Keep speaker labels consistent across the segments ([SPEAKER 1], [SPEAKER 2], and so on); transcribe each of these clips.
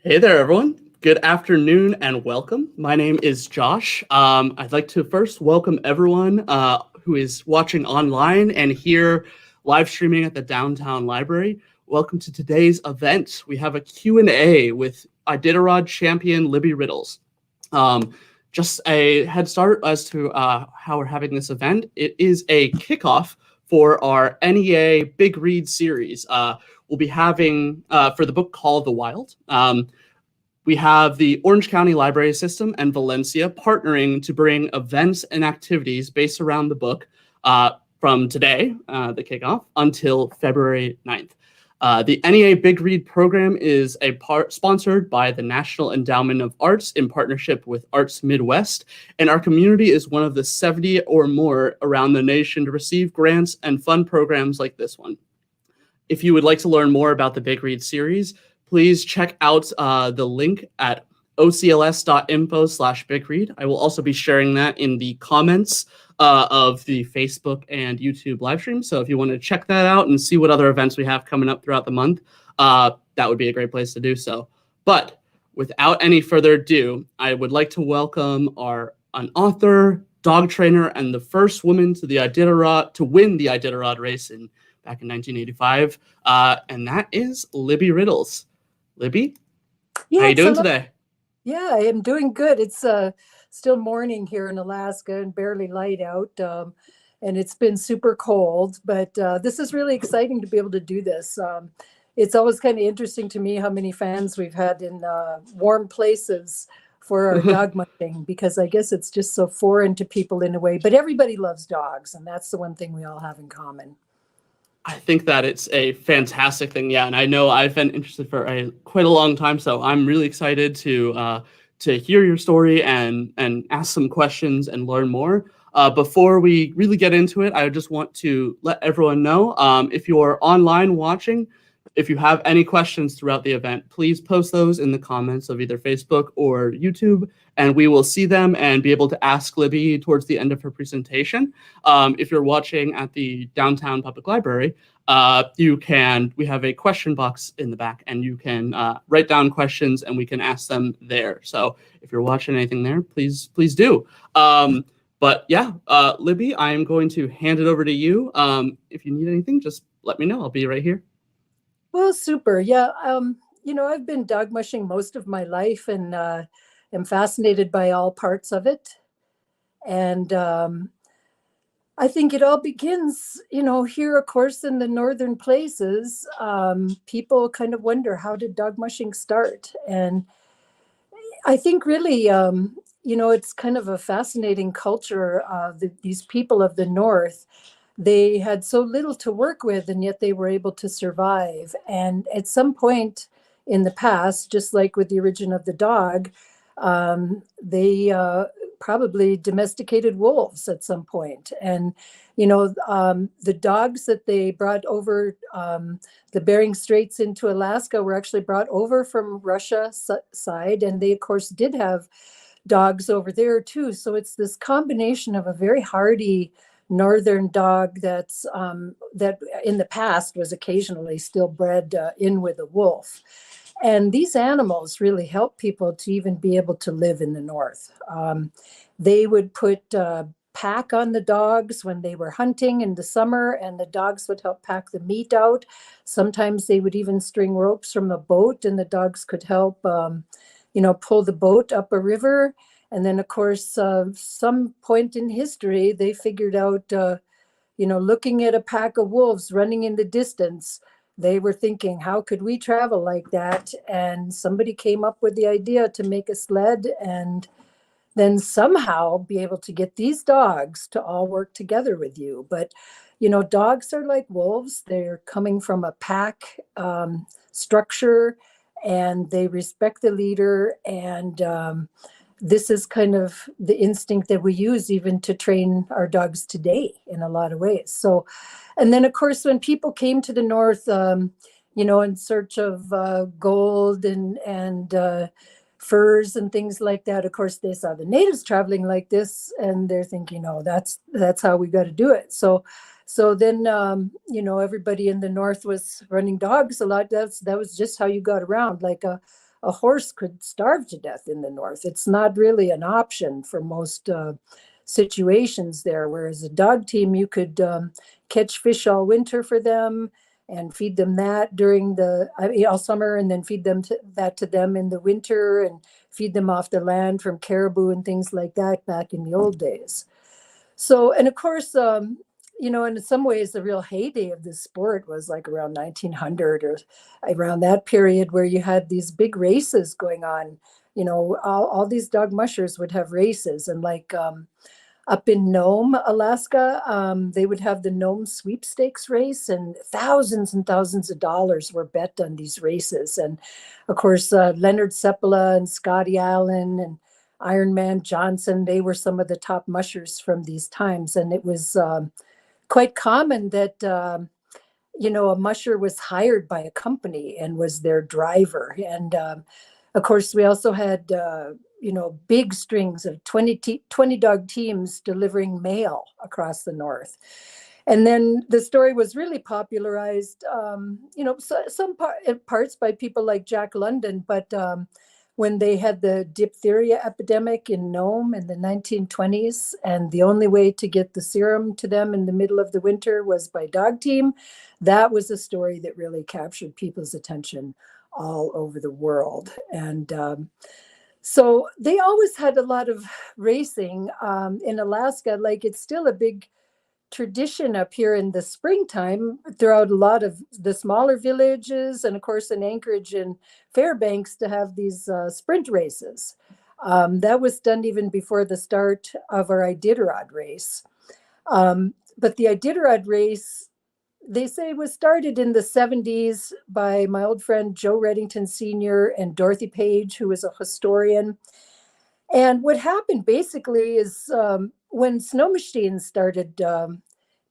[SPEAKER 1] Hey there, everyone. Good afternoon and welcome. My name is Josh. I'd like to first welcome everyone who is watching online and here live streaming at the downtown library. Welcome to today's event. We have a Q&A with Iditarod champion Libby Riddles. Just a head start as to how we're having this event. It is a kickoff for our NEA Big Read series. We'll be having, for the book called The Wild, we have the Orange County Library System and Valencia partnering to bring events and activities based around the book from today, the kickoff, until February 9th. The NEA Big Read program is sponsored by the National Endowment of Arts in partnership with Arts Midwest, and our community is one of the 70 or more around the nation to receive grants and fund programs like this one. If you would like to learn more about the Big Read series, please check out the link at ocls.info/bigread. I will also be sharing that in the comments of the Facebook and YouTube live stream. So if you want to check that out and see what other events we have coming up throughout the month, that would be a great place to do so. But without any further ado, I would like to welcome an author, dog trainer, and the first woman to win the Iditarod race back in 1985, and that is Libby Riddles. Libby,
[SPEAKER 2] yes,
[SPEAKER 1] how you doing today?
[SPEAKER 2] Yeah, I am doing good. It's still morning here in Alaska and barely light out, and it's been super cold, but this is really exciting to be able to do this. It's always kind of interesting to me how many fans we've had in warm places for our dog mushing, because I guess it's just so foreign to people in a way, but everybody loves dogs, and that's the one thing we all have in common.
[SPEAKER 1] I think that it's a fantastic thing, yeah, and I know I've been interested for quite a long time, so I'm really excited to hear your story and ask some questions and learn more. Before we really get into it, I just want to let everyone know, if you are online watching, if you have any questions throughout the event, please post those in the comments of either Facebook or YouTube, and we will see them and be able to ask Libby towards the end of her presentation. If you're watching at the downtown public library, we have a question box in the back, and you can write down questions and we can ask them there. So if you're watching anything there, please do. But yeah, Libby, I am going to hand it over to you. If you need anything, just let me know. I'll be right here.
[SPEAKER 2] Well, super. Yeah. I've been dog mushing most of my life and am fascinated by all parts of it. And I think it all begins, here, of course, in the northern places. People kind of wonder, how did dog mushing start? And I think really, it's kind of a fascinating culture. These people of the North, they had so little to work with, and yet they were able to survive. And at some point in the past, just like with the origin of the dog, they probably domesticated wolves at some point. And, the dogs that they brought over the Bering Straits into Alaska were actually brought over from Russia side. And they, of course, did have dogs over there too. So it's this combination of a very hardy northern dog that in the past was occasionally still bred in with a wolf. And these animals really help people to even be able to live in the north. They would put pack on the dogs when they were hunting in the summer, and the dogs would help pack the meat out. Sometimes they would even string ropes from a boat, and the dogs could help pull the boat up a river. And then, of course, some point in history, they figured out, looking at a pack of wolves running in the distance, they were thinking, how could we travel like that? And somebody came up with the idea to make a sled and then somehow be able to get these dogs to all work together with you. But, dogs are like wolves. They're coming from a pack structure, and they respect the leader. And this is kind of the instinct that we use even to train our dogs today in a lot of ways. So, and then of course, when people came to the north, in search of gold and furs and things like that, of course, they saw the natives traveling like this, and they're thinking, oh, that's how we got to do it. So then, everybody in the north was running dogs a lot. That was just how you got around, like a a horse could starve to death in the north. It's not really an option for most situations there. Whereas a dog team, you could catch fish all winter for them and feed them that during all summer, and then feed that to them in the winter, and feed them off the land from caribou and things like that back in the old days. So, and of course, in some ways, the real heyday of this sport was like around 1900 or around that period, where you had these big races going on. All these dog mushers would have races, and like up in Nome, Alaska, they would have the Nome sweepstakes race, and thousands of dollars were bet on these races. And of course, Leonard Seppala and Scotty Allen and Iron Man Johnson, they were some of the top mushers from these times. And it was quite common that, a musher was hired by a company and was their driver. And of course, we also had, big strings of 20 dog teams delivering mail across the north. And then the story was really popularized, parts by people like Jack London, but when they had the diphtheria epidemic in Nome in the 1920s, and the only way to get the serum to them in the middle of the winter was by dog team, that was a story that really captured people's attention all over the world. And so they always had a lot of racing in Alaska. Like, it's still a big tradition up here in the springtime throughout a lot of the smaller villages, and of course in Anchorage and Fairbanks, to have these sprint races. That was done even before the start of our Iditarod race. But the Iditarod race, they say, was started in the 70s by my old friend Joe Reddington Sr. and Dorothy Page, who was a historian. And what happened basically is when snow machines started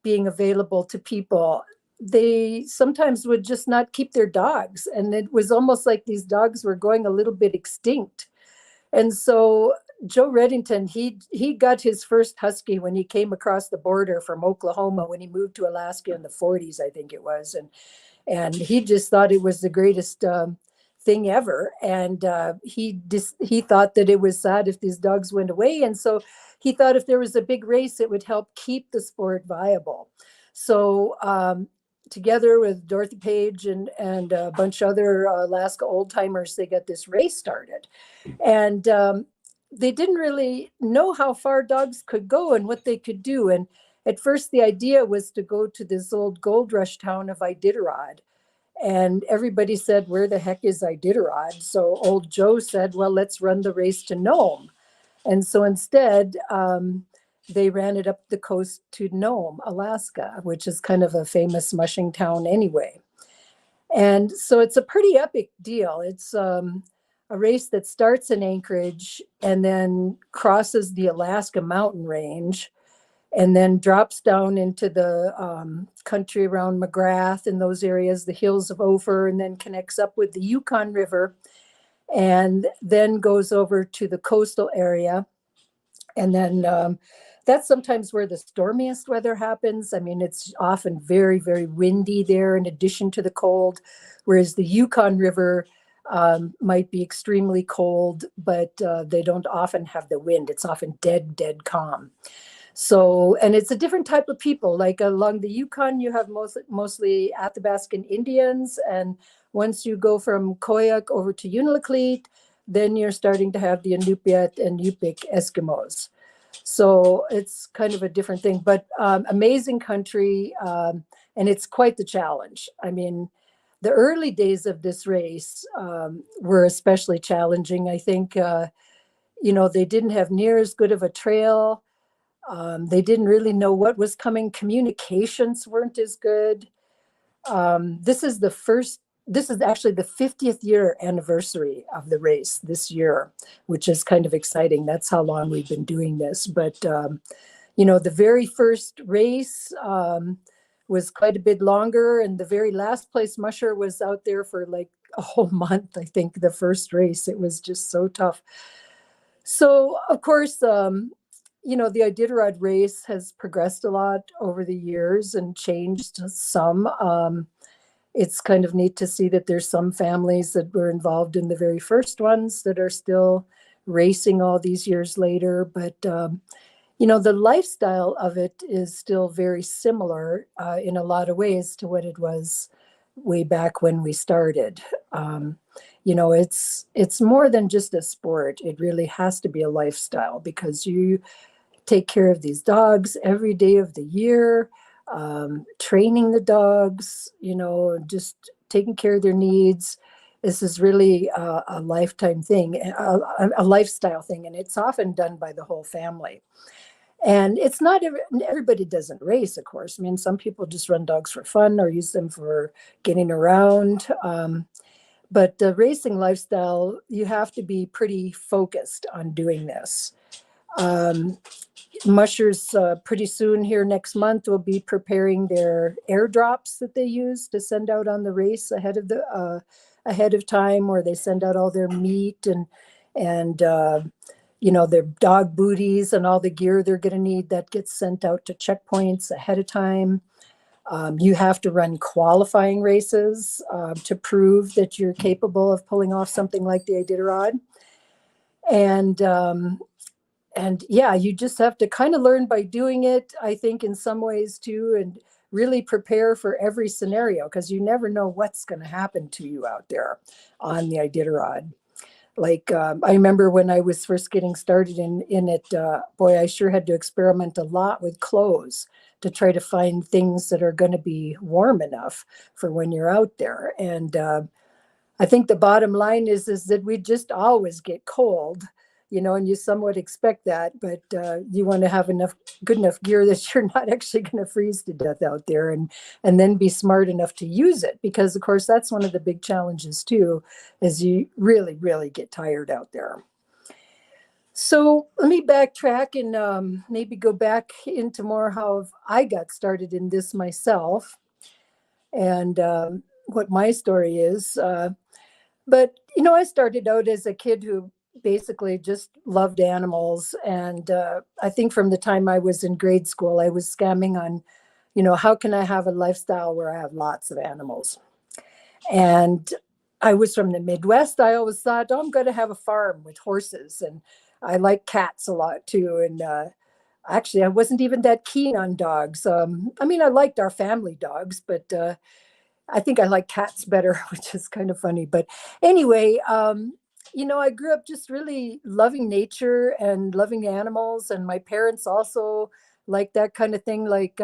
[SPEAKER 2] being available to people, they sometimes would just not keep their dogs. And it was almost like these dogs were going a little bit extinct. And so Joe Reddington, he got his first Husky when he came across the border from Oklahoma, when he moved to Alaska in the 40s, I think it was. And he just thought it was the greatest thing ever. And he thought that it was sad if these dogs went away. And so he thought if there was a big race, it would help keep the sport viable. So together with Dorothy Page and a bunch of other Alaska old timers, they got this race started. And they didn't really know how far dogs could go and what they could do. And at first, the idea was to go to this old gold rush town of Iditarod. And everybody said, where the heck is Iditarod? So old Joe said, well, let's run the race to Nome. And so instead, they ran it up the coast to Nome, Alaska, which is kind of a famous mushing town anyway. And so it's a pretty epic deal. It's a race that starts in Anchorage and then crosses the Alaska mountain range, and then drops down into the country around McGrath and those areas, the hills of Ophir, and then connects up with the Yukon River, and then goes over to the coastal area. And then that's sometimes where the stormiest weather happens. I mean, it's often very, very windy there in addition to the cold, whereas the Yukon River might be extremely cold, but they don't often have the wind. It's often dead calm. So, and it's a different type of people. Like along the Yukon, you have mostly Athabascan Indians. And once you go from Koyuk over to Unalakleet, then you're starting to have the Inupiat and Yupik Eskimos. So it's kind of a different thing, but amazing country. And it's quite the challenge. I mean, the early days of this race were especially challenging. I think, they didn't have near as good of a trail. They didn't really know what was coming. Communications weren't as good. This is actually the 50th year anniversary of the race this year, which is kind of exciting. That's how long we've been doing this. But, the very first race was quite a bit longer. And the very last place musher was out there for like a whole month, I think, the first race. It was just so tough. So, of course, the Iditarod race has progressed a lot over the years and changed some. it's kind of neat to see that there's some families that were involved in the very first ones that are still racing all these years later. But, the lifestyle of it is still very similar in a lot of ways to what it was way back when we started. It's more than just a sport. It really has to be a lifestyle because you take care of these dogs every day of the year, training the dogs, just taking care of their needs. This is really a lifetime thing, a lifestyle thing, and it's often done by the whole family. And it's not everybody doesn't race, of course. I mean, some people just run dogs for fun or use them for getting around. But the racing lifestyle, you have to be pretty focused on doing this. Mushers pretty soon here next month will be preparing their airdrops that they use to send out on the race ahead of time, where they send out all their meat and their dog booties and all the gear they're going to need that gets sent out to checkpoints ahead of time. You have to run qualifying races to prove that you're capable of pulling off something like the Iditarod. And yeah, you just have to kind of learn by doing it, I think, in some ways too, and really prepare for every scenario, because you never know what's going to happen to you out there on the Iditarod. Like, I remember when I was first getting started in it, boy, I sure had to experiment a lot with clothes to try to find things that are going to be warm enough for when you're out there. And I think the bottom line is that we just always get cold, and you somewhat expect that, but you want to have good enough gear that you're not actually going to freeze to death out there, and then be smart enough to use it, because of course that's one of the big challenges too, is you really, really get tired out there. So let me backtrack and maybe go back into more how I got started in this myself, and what my story is. But, I started out as a kid who basically just loved animals. And I think from the time I was in grade school, I was scamming on, how can I have a lifestyle where I have lots of animals? And I was from the Midwest. I always thought, I'm going to have a farm with horses. And I like cats a lot too. And actually, I wasn't even that keen on dogs. I liked our family dogs, but I think I like cats better, which is kind of funny. But anyway, I grew up just really loving nature and loving animals. And my parents also liked that kind of thing. Like,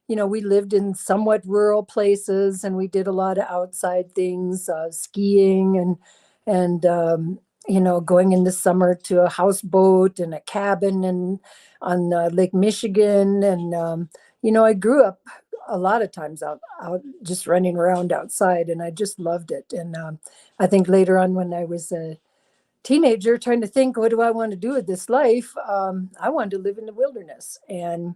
[SPEAKER 2] we lived in somewhat rural places, and we did a lot of outside things, skiing and going in the summer to a houseboat and a cabin and on Lake Michigan. And, I grew up a lot of times out just running around outside, and I just loved it. And I think later on, when I was a teenager trying to think, what do I want to do with this life? I wanted to live in the wilderness. And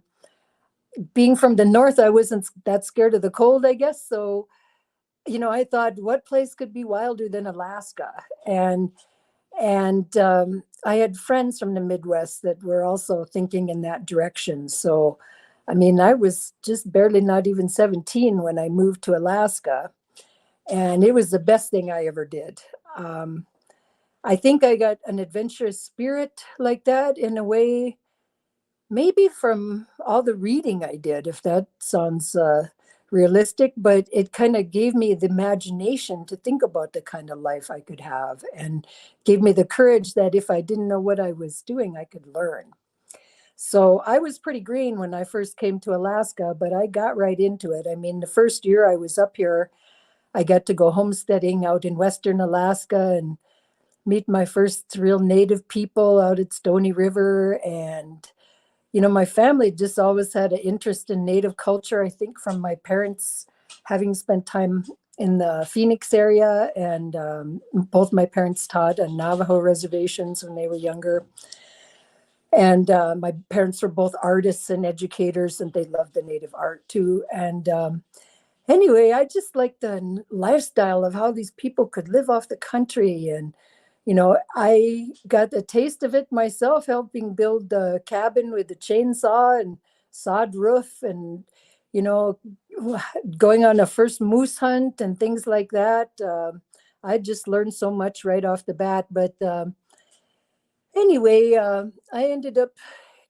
[SPEAKER 2] being from the north, I wasn't that scared of the cold, I guess. So, I thought, what place could be wilder than Alaska? And I had friends from the Midwest that were also thinking in that direction. So, I was just barely not even 17 when I moved to Alaska, and it was the best thing I ever did. I think I got an adventurous spirit like that in a way, maybe from all the reading I did, if that sounds realistic, but it kind of gave me the imagination to think about the kind of life I could have, and gave me the courage that if I didn't know what I was doing, I could learn. So I was pretty green when I first came to Alaska, but I got right into it. The first year I was up here, I got to go homesteading out in Western Alaska and meet my first real native people out at Stony River. And, my family just always had an interest in native culture, I think from my parents having spent time in the Phoenix area. And both my parents taught on Navajo reservations when they were younger. And my parents were both artists and educators, and they loved the native art too. And anyway, I just liked the lifestyle of how these people could live off the country. And, I got a taste of it myself, helping build the cabin with the chainsaw and sod roof and, going on a first moose hunt and things like that. I just learned so much right off the bat. But anyway, I ended up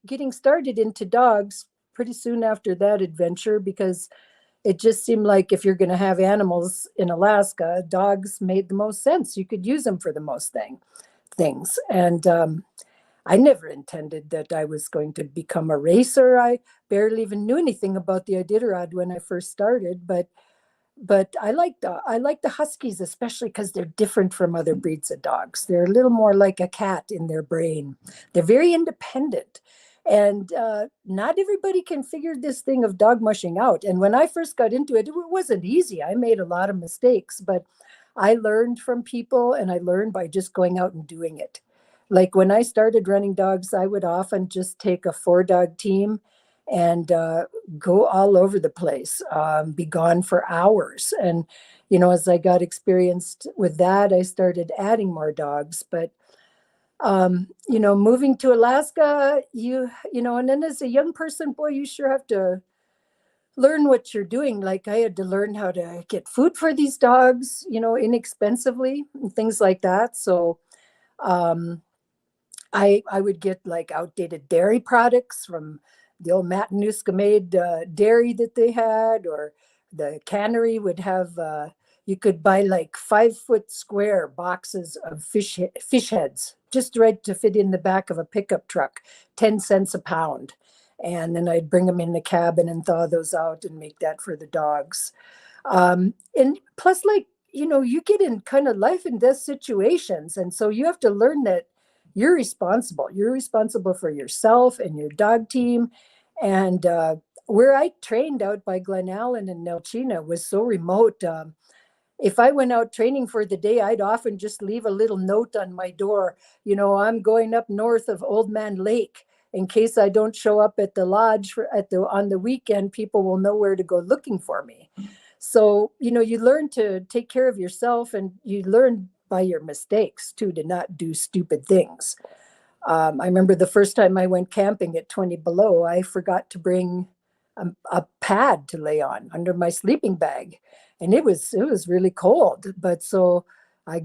[SPEAKER 2] getting started into dogs pretty soon after that adventure because it just seemed like if you're going to have animals in Alaska, dogs made the most sense. You could use them for the most things. And I never intended that I was going to become a racer. I barely even knew anything about the Iditarod when I first started, but I like the Huskies, especially because they're different from other breeds of dogs. They're a little more like a cat in their brain. They're very independent. And not everybody can figure this thing of dog mushing out. And when I first got into it, it wasn't easy. I made a lot of mistakes, but I learned from people and I learned by just going out and doing it. Like when I started running dogs, I would often just take a 4-dog team and go all over the place, be gone for hours. And, as I got experienced with that, I started adding more dogs. But, moving to Alaska, and then as a young person, boy, you sure have to learn what you're doing. Like I had to learn how to get food for these dogs, inexpensively and things like that. So, um, I would get like outdated dairy products from the old Matanuska made dairy that they had, or the cannery would have, you could buy like 5-foot square boxes of fish heads, just right to fit in the back of a pickup truck, 10 cents a pound. And then I'd bring them in the cabin and thaw those out and make that for the dogs. And plus, like, you get in kind of life and death situations. And so you have to learn that you're responsible. You're responsible for yourself and your dog team. And where I trained out by Glen Allen and Nelchina was so remote. If I went out training for the day, I'd often just leave a little note on my door. I'm going up north of Old Man Lake. In case I don't show up at the lodge on the weekend, people will know where to go looking for me. So, you learn to take care of yourself, and you learn by your mistakes too, to not do stupid things. I remember the first time I went camping at 20 below, I forgot to bring a pad to lay on under my sleeping bag. And it was really cold. But so I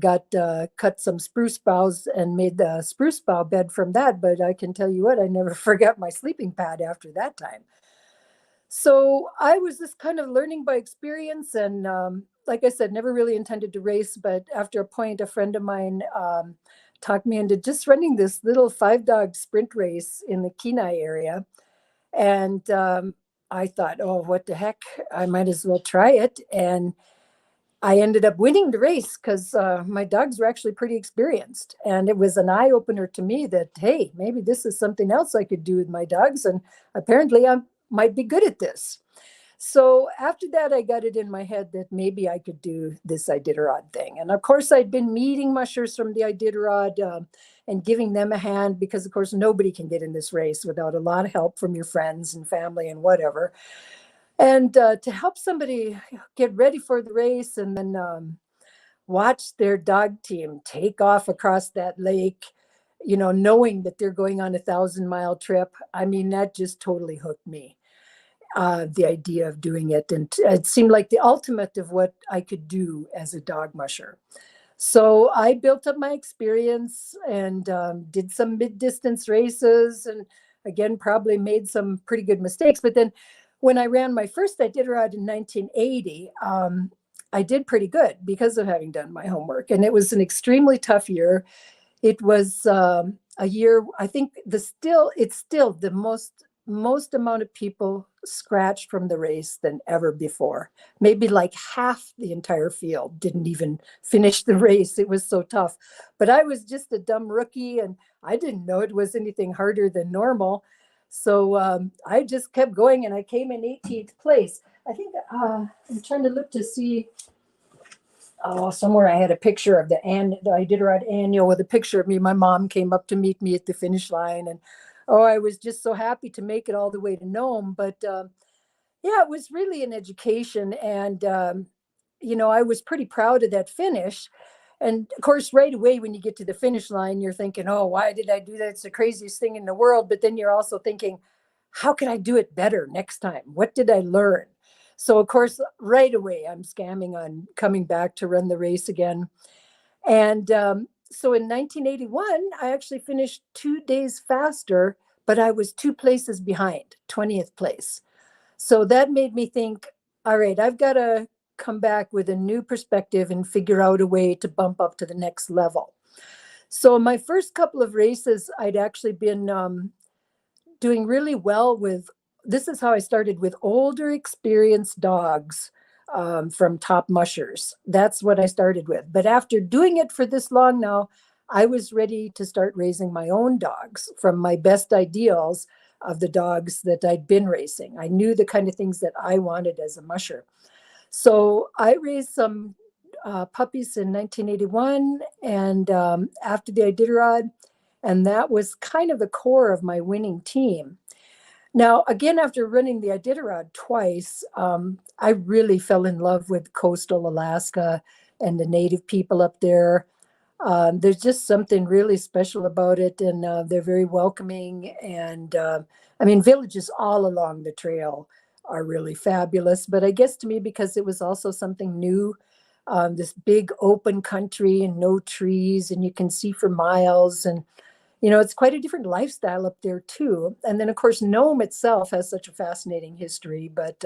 [SPEAKER 2] cut some spruce boughs and made the spruce bough bed from that. But I can tell you what, I never forgot my sleeping pad after that time. So I was just kind of learning by experience. And like I said, never really intended to race. But after a point, a friend of mine talked me into just running this little 5-dog sprint race in the Kenai area. And I thought, oh, what the heck? I might as well try it. And I ended up winning the race because my dogs were actually pretty experienced. And it was an eye opener to me that, hey, maybe this is something else I could do with my dogs. And apparently I might be good at this. So after that, I got it in my head that maybe I could do this Iditarod thing. And of course, I'd been meeting mushers from the Iditarod and giving them a hand because, of course, nobody can get in this race without a lot of help from your friends and family and whatever. And to help somebody get ready for the race and then watch their dog team take off across that lake, knowing that they're going on a 1,000-mile trip. I mean, that just totally hooked me. The idea of doing it. And it seemed like the ultimate of what I could do as a dog musher. So I built up my experience and did some mid-distance races, and again, probably made some pretty good mistakes. But then when I ran my first Iditarod in 1980, I did pretty good because of having done my homework. And it was an extremely tough year. It was a year, I think it's still the most amount of people scratched from the race than ever before. Maybe like half the entire field didn't even finish the race. It was so tough. But I was just a dumb rookie and I didn't know it was anything harder than normal. So I just kept going and I came in 18th place. I think I'm trying to look to see. Oh, somewhere I had a picture of the Iditarod annual with a picture of me. My mom came up to meet me at the finish line, and I was just so happy to make it all the way to Nome. But yeah, it was really an education, and I was pretty proud of that finish. And of course, right away when you get to the finish line, you're thinking, "Oh, why did I do that? It's the craziest thing in the world." But then you're also thinking, "How can I do it better next time? What did I learn?" So of course, right away, I'm scamming on coming back to run the race again. And so in 1981, I actually finished 2 days faster, but I was 2 places behind, 20th place. So that made me think, all right, I've got to come back with a new perspective and figure out a way to bump up to the next level. So my first couple of races, I'd actually been doing really well with. This is how I started, with older, experienced dogs from top mushers. That's what I started with. But after doing it for this long now, I was ready to start raising my own dogs from my best ideals of the dogs that I'd been racing. I knew the kind of things that I wanted as a musher. So I raised some puppies in 1981 and after the Iditarod, and that was kind of the core of my winning team. Now, again, after running the Iditarod twice, I really fell in love with coastal Alaska and the native people up there. There's just something really special about it, and they're very welcoming. And I mean, villages all along the trail are really fabulous. But I guess to me, because it was also something new, this big open country and no trees, and you can see for miles. And it's quite a different lifestyle up there too. And then, of course, Nome itself has such a fascinating history. But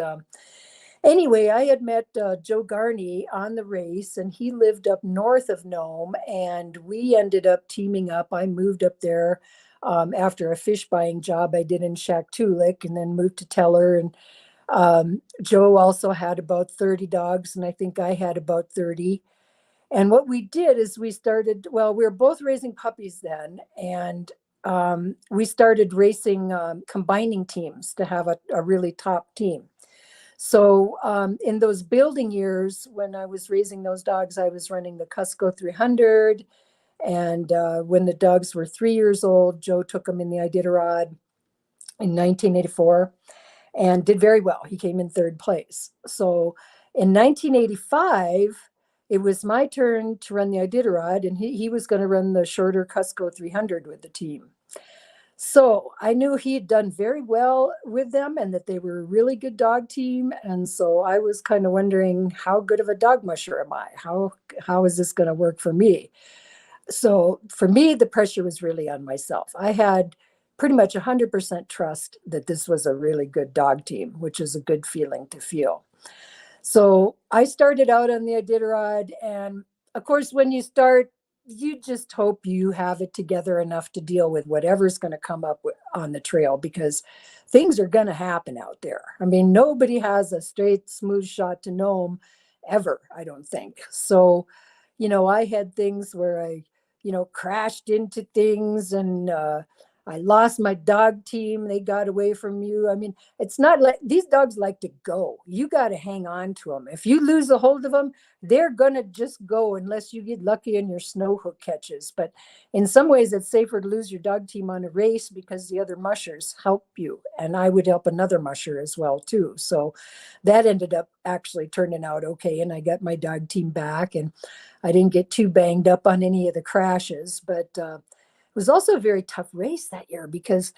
[SPEAKER 2] anyway, I had met Joe Garney on the race, and he lived up north of Nome, and we ended up teaming up. I moved up there after a fish buying job I did in Shaktoolik, and then moved to Teller. And Joe also had about 30 dogs, and I think I had about 30. And what we did is we started, well, we were both raising puppies then, and we started racing, combining teams to have a really top team. So in those building years, when I was raising those dogs, I was running the Cusco 300. And when the dogs were 3 years old, Joe took them in the Iditarod in 1984 and did very well. He came in third place. So in 1985, it was my turn to run the Iditarod, and he was going to run the shorter Cusco 300 with the team. So I knew he had done very well with them and that they were a really good dog team. And so I was kind of wondering, how good of a dog musher am I? How is this going to work for me? So for me, the pressure was really on myself. I had pretty much 100% trust that this was a really good dog team, which is a good feeling to feel. So I started out on the Iditarod, and of course, when you start, you just hope you have it together enough to deal with whatever's going to come up on the trail, because things are going to happen out there. I mean, nobody has a straight, smooth shot to Nome ever, I don't think. So, I had things where I, crashed into things, and I lost my dog team. They got away from you. I mean, it's not like these dogs like to go. You got to hang on to them. If you lose a hold of them, they're going to just go unless you get lucky and your snow hook catches. But in some ways, it's safer to lose your dog team on a race because the other mushers help you. And I would help another musher as well, too. So that ended up actually turning out okay. And I got my dog team back, and I didn't get too banged up on any of the crashes. But it was also a very tough race that year because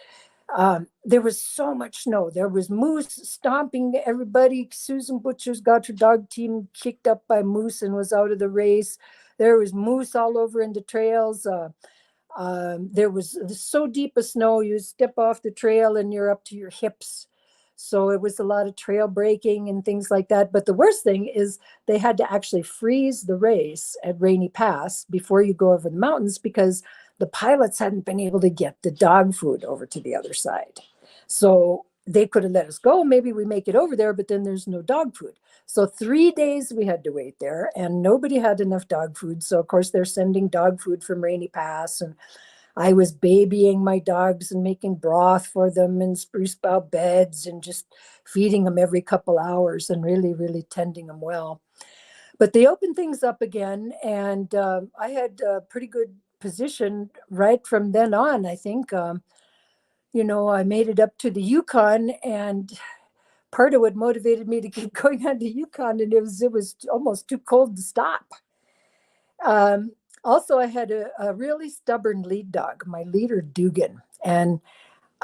[SPEAKER 2] there was so much snow. There was moose stomping everybody. Susan Butcher's got her dog team kicked up by moose and was out of the race. There was moose all over in the trails. There was so deep a snow, you step off the trail and you're up to your hips. So it was a lot of trail breaking and things like that. But the worst thing is they had to actually freeze the race at Rainy Pass before you go over the mountains, because the pilots hadn't been able to get the dog food over to the other side. So they could have let us go. Maybe we make it over there, but then there's no dog food. So 3 days we had to wait there, and nobody had enough dog food. So of course they're sending dog food from Rainy Pass, and I was babying my dogs and making broth for them in spruce bough beds and just feeding them every couple hours and really, really tending them well. But they opened things up again, and I had a pretty good position right from then on, I think. I made it up to the Yukon, and part of what motivated me to keep going on to Yukon, and it was almost too cold to stop. Also, I had a really stubborn lead dog, my leader, Dugan. And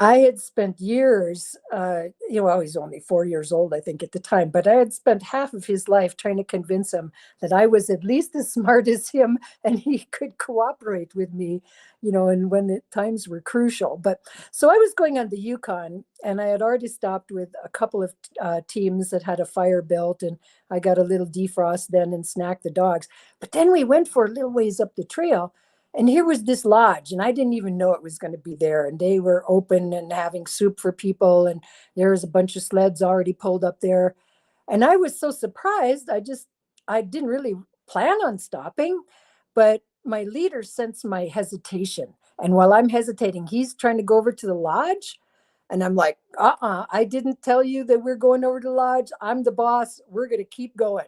[SPEAKER 2] I had spent years, I was only 4 years old, I think, at the time, but I had spent half of his life trying to convince him that I was at least as smart as him and he could cooperate with me, and when the times were crucial. But so I was going on the Yukon and I had already stopped with a couple of teams that had a fire built, and I got a little defrost then and snacked the dogs. But then we went for a little ways up the trail. And here was this lodge, and I didn't even know it was going to be there. And they were open and having soup for people. And there was a bunch of sleds already pulled up there. And I was so surprised. I didn't really plan on stopping, but my leader sensed my hesitation. And while I'm hesitating, he's trying to go over to the lodge. And I'm like, I didn't tell you that we're going over to the lodge. I'm the boss. We're going to keep going.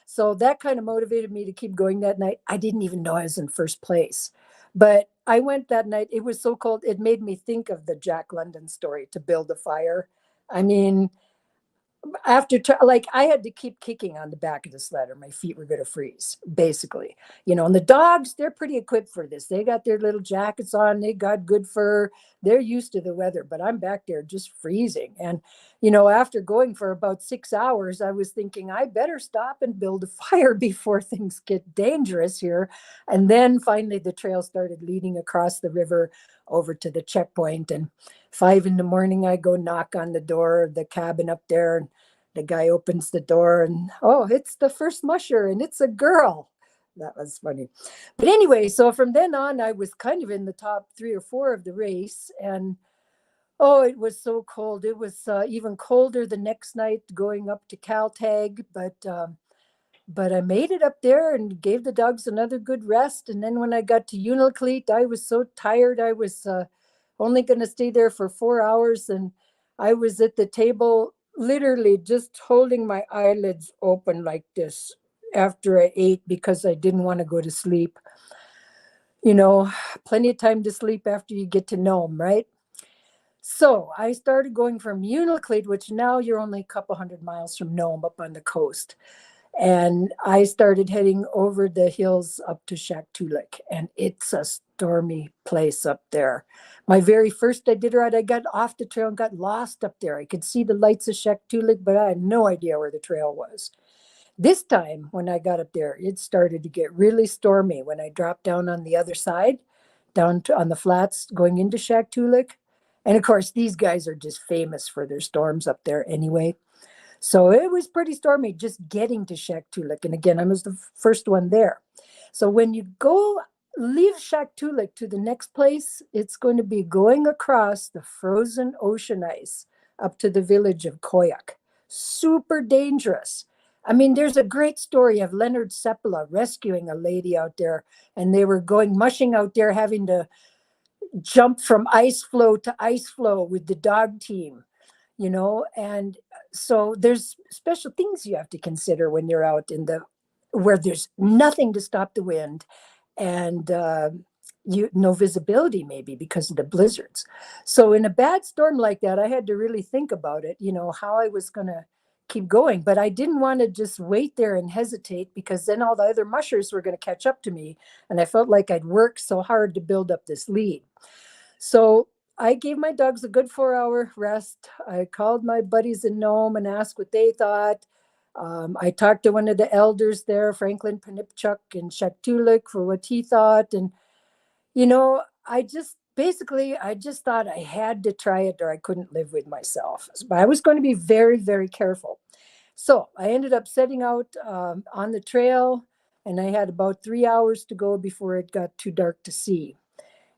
[SPEAKER 2] So that kind of motivated me to keep going that night. I didn't even know I was in first place. But I went that night. It was so cold. It made me think of the Jack London story, to build a fire. I mean, like I had to keep kicking on the back of the sled or my feet were going to freeze, basically. And the dogs, they're pretty equipped for this. They got their little jackets on, they got good fur, they're used to the weather, but I'm back there just freezing. And after going for about 6 hours, I was thinking I better stop and build a fire before things get dangerous here. And then finally the trail started leading across the river over to the checkpoint. And 5 a.m, I go knock on the door of the cabin up there, and the guy opens the door, and it's the first musher, and it's a girl. That was funny. But anyway, so from then on, I was kind of in the top 3 or 4 of the race. And it was so cold. It was even colder the next night going up to Caltag, but I made it up there and gave the dogs another good rest. And then when I got to Unalakleet, I was so tired. I was only going to stay there for 4 hours. And I was at the table, literally just holding my eyelids open like this after I ate, because I didn't want to go to sleep. Plenty of time to sleep after you get to Nome, right? So I started going from Unalakleet, which now you're only a couple 100 miles from Nome up on the coast. And I started heading over the hills up to Shaktoolik, and it's a stormy place up there. My very first Iditarod, I got off the trail and got lost up there. I could see the lights of Shaktoolik, but I had no idea where the trail was. This time, when I got up there, it started to get really stormy when I dropped down on the other side, on the flats going into Shaktoolik. And of course, these guys are just famous for their storms up there anyway. So it was pretty stormy just getting to Shaktoolik. And again, I was the first one there. So when you leave Shaktoolik to the next place, it's going to be going across the frozen ocean ice up to the village of Koyuk. Super dangerous. I mean, there's a great story of Leonard Seppala rescuing a lady out there, and they were going mushing out there, having to jump from ice floe to ice floe with the dog team. And so there's special things you have to consider when you're out where there's nothing to stop the wind, and no visibility, maybe because of the blizzards. So in a bad storm like that, I had to really think about it, how I was going to keep going. But I didn't want to just wait there and hesitate, because then all the other mushers were going to catch up to me. And I felt like I'd worked so hard to build up this lead. So I gave my dogs a good 4-hour rest. I called my buddies in Nome and asked what they thought. I talked to one of the elders there, Franklin Panipchuk in Shaktoolik, for what he thought. And, I just thought I had to try it or I couldn't live with myself. But I was going to be very, very careful. So I ended up setting out on the trail, and I had about 3 hours to go before it got too dark to see.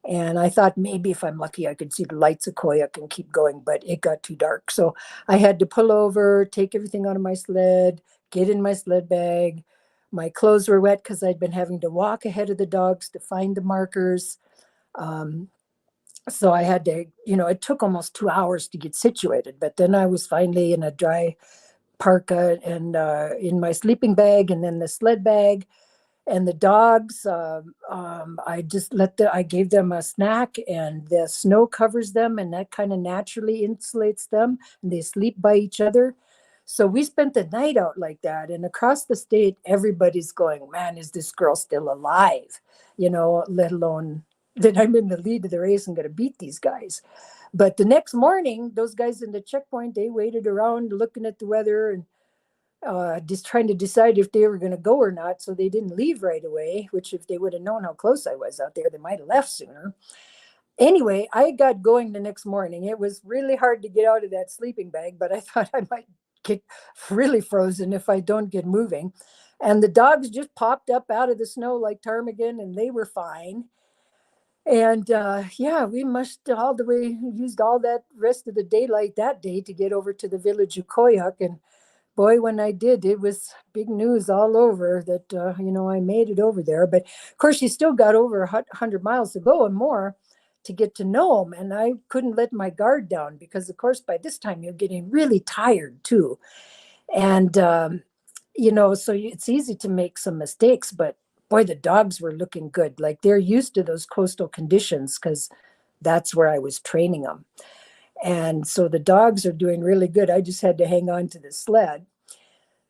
[SPEAKER 2] And I thought maybe if I'm lucky, I could see the lights of Koyuk and keep going, but it got too dark. So I had to pull over, take everything out of my sled, get in my sled bag. My clothes were wet because I'd been having to walk ahead of the dogs to find the markers. So I had to, it took almost 2 hours to get situated, but then I was finally in a dry parka and in my sleeping bag, and then the sled bag. And the dogs, I gave them a snack, and the snow covers them, and that kind of naturally insulates them, and they sleep by each other. So we spent the night out like that. And across the state, everybody's going, man, is this girl still alive? Let alone that I'm in the lead of the race and going to beat these guys. But the next morning, those guys in the checkpoint, they waited around looking at the weather and just trying to decide if they were going to go or not. So they didn't leave right away, which if they would have known how close I was out there, they might have left sooner. Anyway, I got going the next morning. It was really hard to get out of that sleeping bag, but I thought I might get really frozen if I don't get moving. And the dogs just popped up out of the snow like ptarmigan, and they were fine. And yeah, we mushed all the way, used all that rest of the daylight that day to get over to the village of Koyuk. And boy, when I did, it was big news all over that, I made it over there. But of course, you still got over 100 miles to go and more to get to Nome. And I couldn't let my guard down because, of course, by this time you're getting really tired too. And, so it's easy to make some mistakes, but boy, the dogs were looking good. Like they're used to those coastal conditions because that's where I was training them. And so the dogs are doing really good. I just had to hang on to the sled.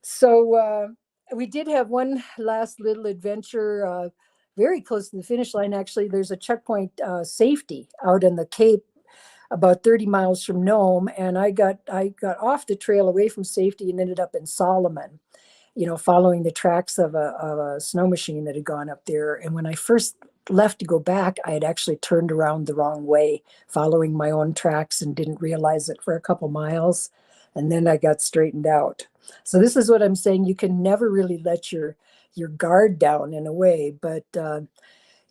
[SPEAKER 2] So we did have one last little adventure very close to the finish line. Actually, there's a checkpoint safety out in the Cape about 30 miles from Nome. And I got off the trail away from safety and ended up in Solomon, following the tracks of a snow machine that had gone up there. And when I first left to go back, I had actually turned around the wrong way, following my own tracks, and didn't realize it for a couple miles. And then I got straightened out. So this is what I'm saying. You can never really let your guard down in a way. But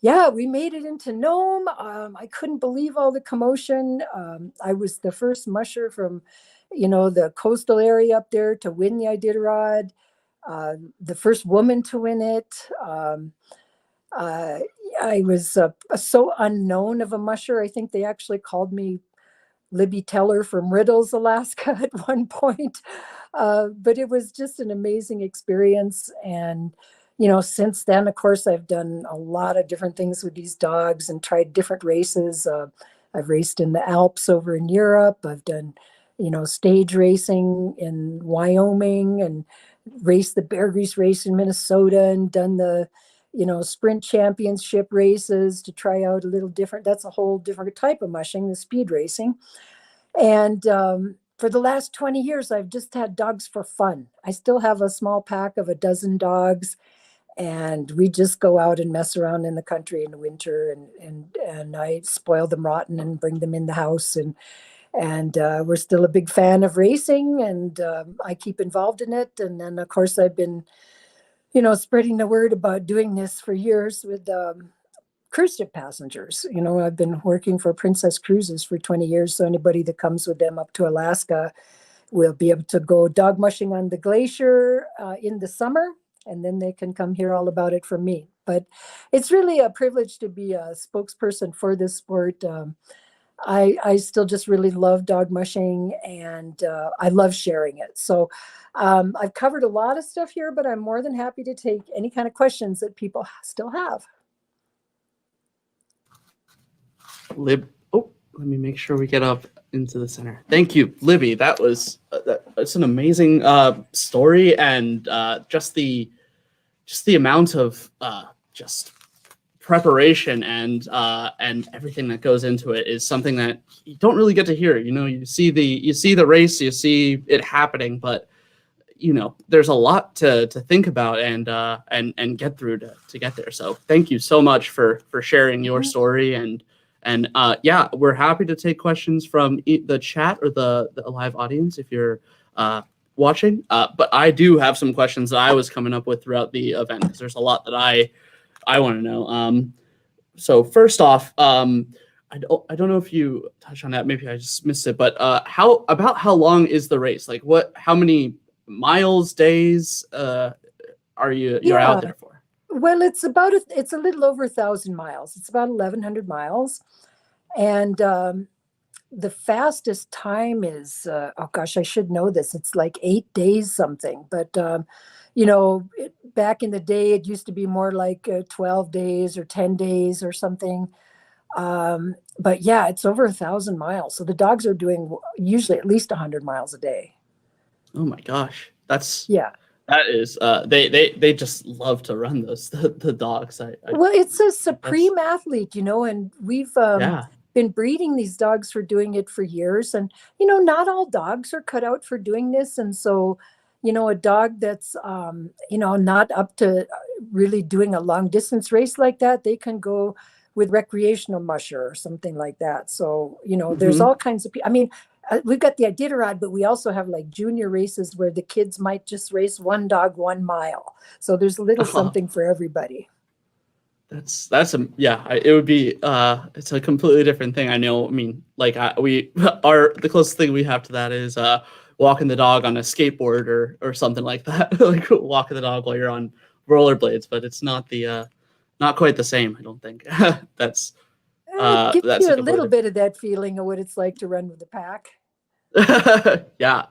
[SPEAKER 2] yeah, we made it into Nome. I couldn't believe all the commotion. I was the first musher from, the coastal area up there to win the Iditarod. The first woman to win it. I was so unknown of a musher. I think they actually called me Libby Teller from Riddles, Alaska at one point. But it was just an amazing experience. And, since then, of course, I've done a lot of different things with these dogs and tried different races. I've raced in the Alps over in Europe. I've done, stage racing in Wyoming and raced the Bear Grease race in Minnesota and done the, sprint championship races to try out a little different. That's a whole different type of mushing, the speed racing. And for the last 20 years, I've just had dogs for fun. I still have a small pack of a dozen dogs, and we just go out and mess around in the country in the winter, and I spoil them rotten and bring them in the house. And we're still a big fan of racing, and I keep involved in it. And then, of course, I've been, spreading the word about doing this for years with cruise ship passengers. I've been working for Princess Cruises for 20 years. So anybody that comes with them up to Alaska will be able to go dog mushing on the glacier in the summer. And then they can come hear all about it from me. But it's really a privilege to be a spokesperson for this sport. I still just really love dog mushing, and I love sharing it. So I've covered a lot of stuff here, but I'm more than happy to take any kind of questions that people still have.
[SPEAKER 1] Let me make sure we get up into the center. Thank you, Libby. That was that's an amazing story, and just the amount of just preparation and everything that goes into it is something that you don't really get to hear. You see the race, you see it happening, but there's a lot to think about and get through to get there. So thank you so much for sharing your story, and yeah, we're happy to take questions from the chat or the live audience if you're watching. But I do have some questions that I was coming up with throughout the event, because there's a lot that I want to know. So first off, I don't know if you touched on that. Maybe I just missed it. But how long is the race? Like how many miles, days are you're out there for?
[SPEAKER 2] Well, it's a little over 1,000 miles. It's about 1,100 miles. And the fastest time is, oh gosh, I should know this. It's like 8 days something. But, back in the day, it used to be more like 12 days or 10 days or something. But yeah, it's over 1,000 miles. So the dogs are doing usually at least 100 miles a day.
[SPEAKER 1] Oh my gosh. That's
[SPEAKER 2] yeah.
[SPEAKER 1] That is, they just love to run those the dogs.
[SPEAKER 2] Well, it's a
[SPEAKER 1] That's
[SPEAKER 2] supreme athlete, and we've
[SPEAKER 1] yeah.
[SPEAKER 2] been breeding these dogs for doing it for years. And, not all dogs are cut out for doing this. And so, a dog that's, not up to really doing a long distance race like that, they can go with recreational musher or something like that. So, there's
[SPEAKER 1] Hmm.
[SPEAKER 2] all kinds of people. I mean, we've got the Iditarod, but we also have like junior races where the kids might just race one dog 1 mile. So there's a little something for everybody.
[SPEAKER 1] That's a yeah. It would be it's a completely different thing. I know. I mean, like we are the closest thing we have to that is walking the dog on a skateboard or something like that. Like walking the dog while you're on rollerblades, but it's not the not quite the same. I don't think. That's
[SPEAKER 2] It gives
[SPEAKER 1] that's
[SPEAKER 2] you
[SPEAKER 1] a
[SPEAKER 2] a little
[SPEAKER 1] completely
[SPEAKER 2] bit of that feeling of what it's like to run with the pack.
[SPEAKER 1] yeah.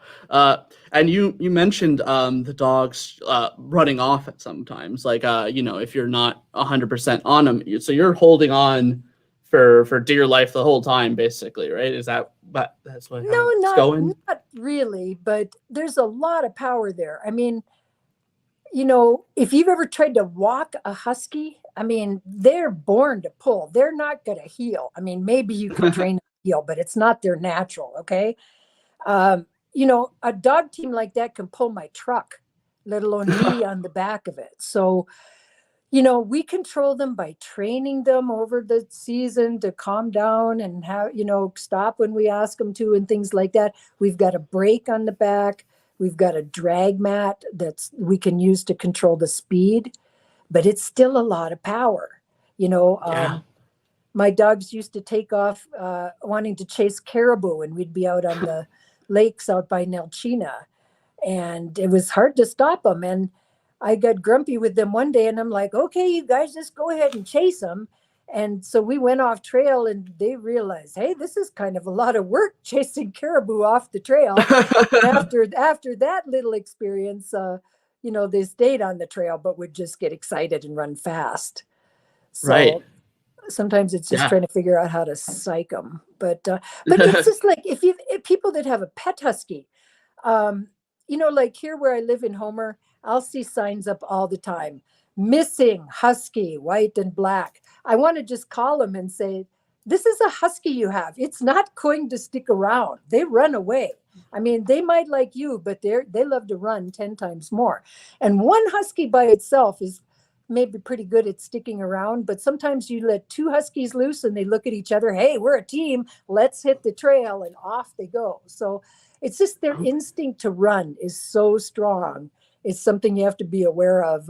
[SPEAKER 1] And you mentioned the dogs running off at sometimes, like if you're not 100% on them, so you're holding on for dear life the whole time, basically, right? Is that's what how
[SPEAKER 2] No,
[SPEAKER 1] it's
[SPEAKER 2] not
[SPEAKER 1] going?
[SPEAKER 2] not really, but there's a lot of power there. I mean, if you've ever tried to walk a husky, I mean, they're born to pull. They're not going to heel. I mean, maybe you can train them to heel, but it's not their natural. Okay. A dog team like that can pull my truck, let alone me on the back of it. So, we control them by training them over the season to calm down and have, stop when we ask them to and things like that. We've got a brake on the back. We've got a drag mat we can use to control the speed, but it's still a lot of power.
[SPEAKER 1] Yeah.
[SPEAKER 2] My dogs used to take off wanting to chase caribou, and we'd be out on the lakes out by Nelchina, and it was hard to stop them. And I got grumpy with them one day, and I'm like, okay, you guys just go ahead and chase them. And so we went off trail, and they realized, hey, this is kind of a lot of work chasing caribou off the trail. And after that little experience, they stayed on the trail, but would just get excited and run fast.
[SPEAKER 1] Right.
[SPEAKER 2] So sometimes it's just
[SPEAKER 1] Yeah.
[SPEAKER 2] trying to figure out how to psych them. But it's just like if people that have a pet husky, like here where I live in Homer, I'll see signs up all the time. Missing husky, white and black. I want to just call them and say, this is a husky you have. It's not going to stick around. They run away. I mean, they might like you, but they love to run 10 times more. And one husky by itself is maybe pretty good at sticking around, but sometimes you let two huskies loose and they look at each other. Hey, we're a team. Let's hit the trail, and off they go. So it's just their instinct to run is so strong. It's something you have to be aware of,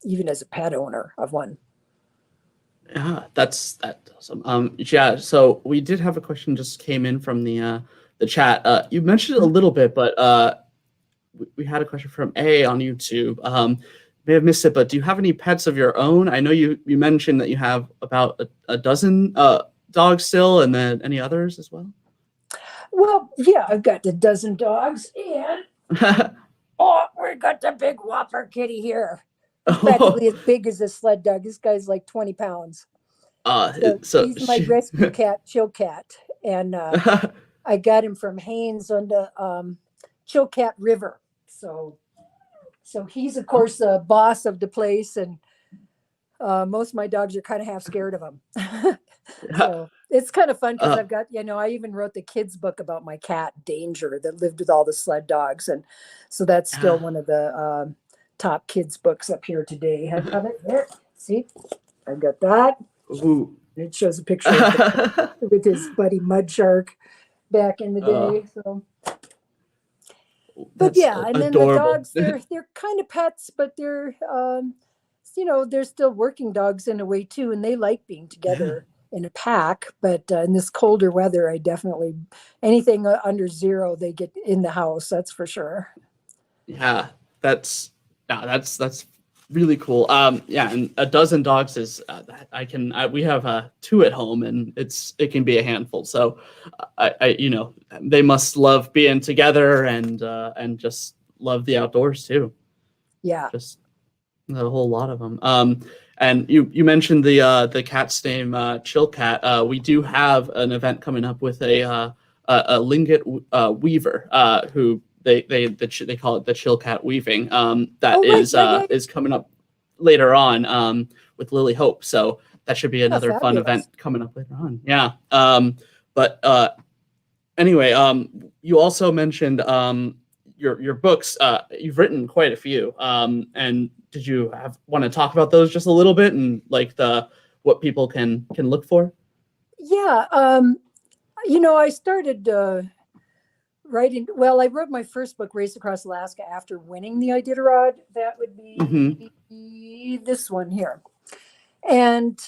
[SPEAKER 2] even as a pet owner of one.
[SPEAKER 1] Yeah, that's awesome. Yeah, so we did have a question just came in from the chat. You mentioned it a little bit, but we had a question from A on YouTube. May have missed it, but do you have any pets of your own? I know you mentioned that you have about a dozen dogs still, and then any others as well.
[SPEAKER 2] Well, yeah, I've got a dozen dogs, and we got the big whopper kitty here. He's practically as big as a sled dog. This guy's like 20 pounds. So he's my rescue cat, Chill Cat, and I got him from Haynes on the Chilkat River. So he's of course the boss of the place, and most of my dogs are kind of half scared of him. So it's kind of fun because I've got, I even wrote the kids book about my cat Danger that lived with all the sled dogs, and so that's still one of the top kids books up here today. Have it there. See, I've got that.
[SPEAKER 1] Ooh.
[SPEAKER 2] It shows a picture of with his buddy Mud Shark back in the day. So, but yeah, and then
[SPEAKER 1] adorable.
[SPEAKER 2] the dogs, they're kind of pets, but they're they're still working dogs in a way too, and they like being together in a pack. But in this colder weather, I definitely anything under 0 they get in the house. That's for sure.
[SPEAKER 1] Yeah, that's really cool. Yeah, and a dozen dogs is we have 2 at home, and it can be a handful. So they must love being together and just love the outdoors too.
[SPEAKER 2] Yeah,
[SPEAKER 1] just a whole lot of them. And you mentioned the cat's name, Chill Cat. We do have an event coming up with a Lingot weaver who they call it the chill cat weaving. That
[SPEAKER 2] Oh, right, yeah,
[SPEAKER 1] is coming up later on with Lily Hope. So that should be
[SPEAKER 2] yeah,
[SPEAKER 1] another fun
[SPEAKER 2] fabulous.
[SPEAKER 1] event coming up later on. Yeah. But anyway, you also mentioned your books. You've written quite a few. And did you want to talk about those just a little bit and like what people can look for?
[SPEAKER 2] Yeah, I started writing. Well, I wrote my first book, Race Across Alaska, after winning the Iditarod. That would
[SPEAKER 1] Mm-hmm.
[SPEAKER 2] be this one here. And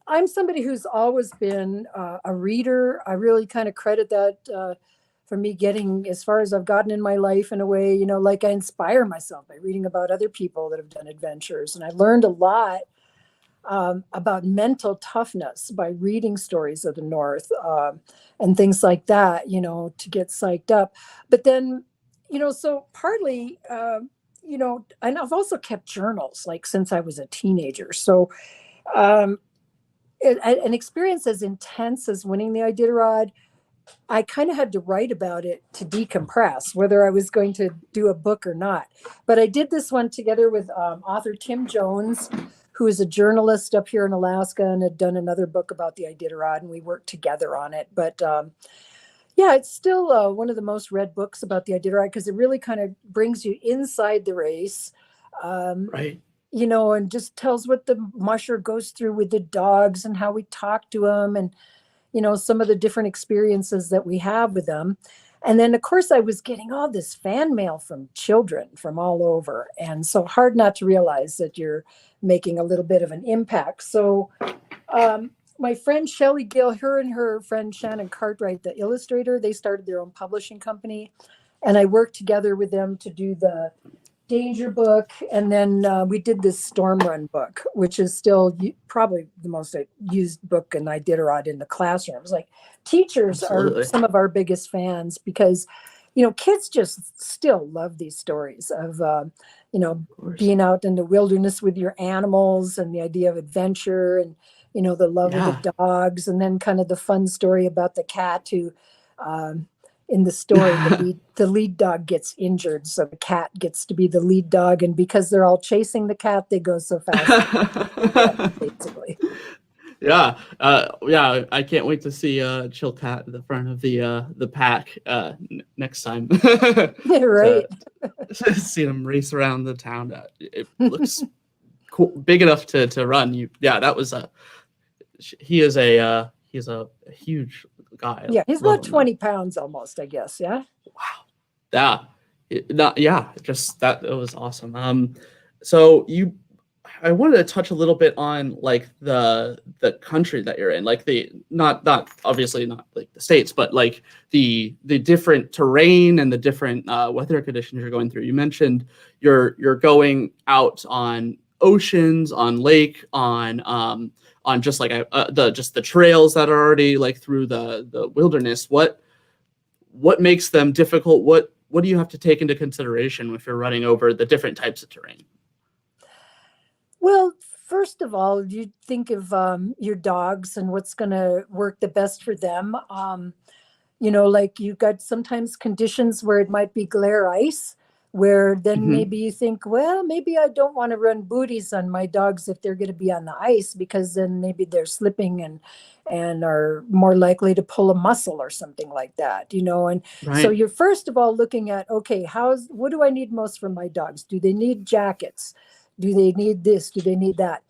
[SPEAKER 2] I'm somebody who's always been a reader. I really kind of credit that for me getting as far as I've gotten in my life in a way, like I inspire myself by reading about other people that have done adventures. And I learned a lot about mental toughness by reading stories of the North and things like that, to get psyched up. But then, so partly, and I've also kept journals like since I was a teenager. So um, an experience as intense as winning the Iditarod, I kind of had to write about it to decompress, whether I was going to do a book or not. But I did this one together with author Tim Jones, who is a journalist up here in Alaska and had done another book about the Iditarod, and we worked together on it. But yeah, it's still one of the most read books about the Iditarod because it really kind of brings you inside the race.
[SPEAKER 1] Right.
[SPEAKER 2] And just tells what the musher goes through with the dogs and how we talk to them and some of the different experiences that we have with them. And then, of course, I was getting all this fan mail from children from all over. And so hard not to realize that you're making a little bit of an impact. So my friend Shelley Gill, her and her friend Shannon Cartwright, the illustrator, they started their own publishing company. And I worked together with them to do the Danger book, and then we did this Storm Run book, which is still probably the most used book in Iditarod in the classrooms. Like teachers
[SPEAKER 1] Absolutely.
[SPEAKER 2] are some of our biggest fans because, kids just still love these stories of, being out in the wilderness with your animals and the idea of adventure and, the love of the dogs, and then kind of the fun story about the cat who, in the story, the lead dog gets injured, so the cat gets to be the lead dog, and because they're all chasing the cat, they go so fast. Basically.
[SPEAKER 1] Yeah, I can't wait to see Chill Cat at the front of the pack next time.
[SPEAKER 2] Right.
[SPEAKER 1] To see him race around the town. It looks cool, big enough to run. That was he's a huge guy.
[SPEAKER 2] Yeah, he's about 20 pounds almost, I guess. Yeah.
[SPEAKER 1] Wow. Just that it was awesome. So I wanted to touch a little bit on like the country that you're in, like the not obviously not like the States, but like the different terrain and the different weather conditions you're going through. You mentioned you're going out on oceans, on lake, on just like the trails that are already like through the wilderness. What makes them difficult? What do you have to take into consideration if you're running over the different types of terrain?
[SPEAKER 2] Well, first of all, you think of your dogs and what's going to work the best for them. Like you've got sometimes conditions where it might be glare ice, where then maybe you think, well, maybe I don't want to run booties on my dogs if they're going to be on the ice, because then maybe they're slipping and are more likely to pull a muscle or something like that, and
[SPEAKER 1] Right.
[SPEAKER 2] So you're first of all looking at, okay, what do I need most from my dogs? Do they need jackets? Do they need this? Do they need that?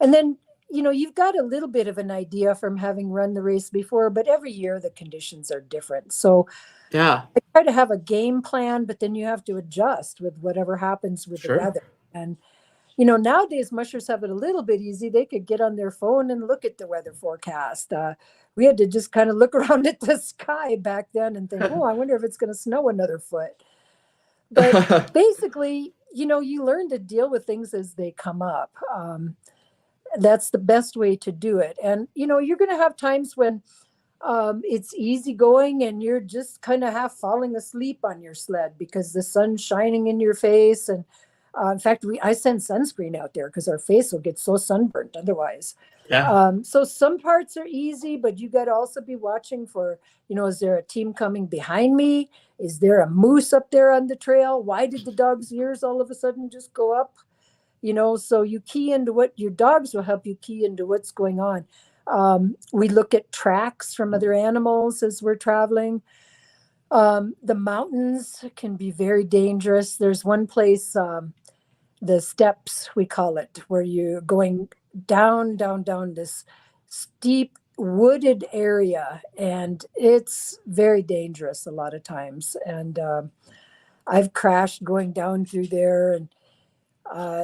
[SPEAKER 2] And then, you've got a little bit of an idea from having run the race before, but every year the conditions are different. So
[SPEAKER 1] Yeah.
[SPEAKER 2] I try to have a game plan, but then you have to adjust with whatever happens with the weather. And, nowadays mushers have it a little bit easy. They could get on their phone and look at the weather forecast. We had to just kind of look around at the sky back then and think, oh, I wonder if it's going to snow another foot. But basically, you learn to deal with things as they come up. That's the best way to do it. And, you're going to have times when it's easy going and you're just kind of half falling asleep on your sled because the sun's shining in your face. And In fact, I send sunscreen out there because our face will get so sunburnt otherwise.
[SPEAKER 1] Yeah.
[SPEAKER 2] So some parts are easy, but you got to also be watching for, is there a team coming behind me? Is there a moose up there on the trail? Why did the dog's ears all of a sudden just go up? So you key into what your dogs will help you key into what's going on. We look at tracks from other animals as we're traveling. The mountains can be very dangerous. There's one place, the steps, we call it, where you're going down this steep wooded area, and it's very dangerous a lot of times. And I've crashed going down through there, and